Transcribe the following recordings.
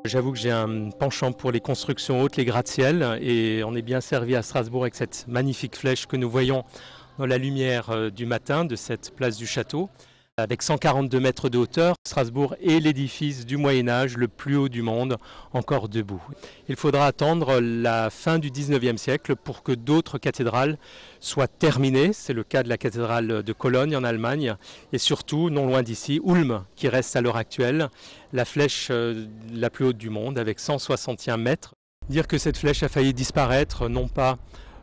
J'avoue que j'ai un penchant pour les constructions hautes, les gratte-ciel, et on est bien servi à Strasbourg avec cette magnifique flèche que nous voyons dans la lumière du matin de cette place du château. Avec 142 mètres de hauteur, Strasbourg est l'édifice du Moyen-Âge le plus haut du monde, encore debout. Il faudra attendre la fin du 19e siècle pour que d'autres cathédrales soient terminées. C'est le cas de la cathédrale de Cologne en Allemagne et surtout, non loin d'ici, Ulm, qui reste à l'heure actuelle la flèche la plus haute du monde avec 161 mètres. Dire que cette flèche a failli disparaître, non pas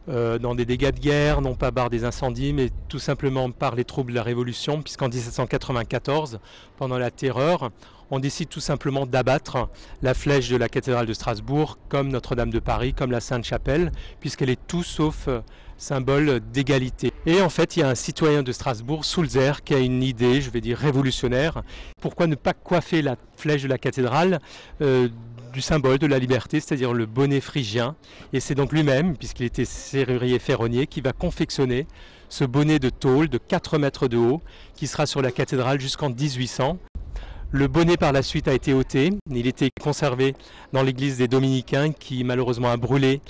dans des dégâts de guerre, non pas par des incendies, mais tout simplement par les troubles de la Révolution, puisqu'en 1794, pendant la Terreur, on décide tout simplement d'abattre la flèche de la cathédrale de Strasbourg, comme Notre-Dame de Paris, comme la Sainte-Chapelle, puisqu'elle est tout sauf symbole d'égalité. Et en fait, il y a un citoyen de Strasbourg, Sulzer, qui a une idée, je vais dire révolutionnaire. Pourquoi ne pas coiffer la flèche de la cathédrale du symbole de la liberté, c'est-à-dire le bonnet phrygien. Et c'est donc lui-même, puisqu'il était serrurier ferronnier, qui va confectionner ce bonnet de tôle de 4 mètres de haut, qui sera sur la cathédrale jusqu'en 1800. Le bonnet par la suite a été ôté, il était conservé dans l'église des Dominicains qui malheureusement a brûlé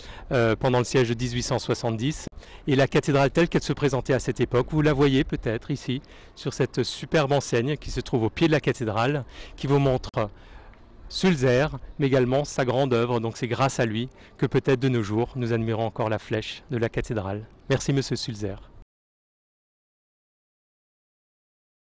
pendant le siège de 1870. Et la cathédrale telle qu'elle se présentait à cette époque, vous la voyez peut-être ici, sur cette superbe enseigne qui se trouve au pied de la cathédrale, qui vous montre Sulzer, mais également sa grande œuvre. Donc c'est grâce à lui que peut-être de nos jours nous admirons encore la flèche de la cathédrale. Merci Monsieur Sulzer.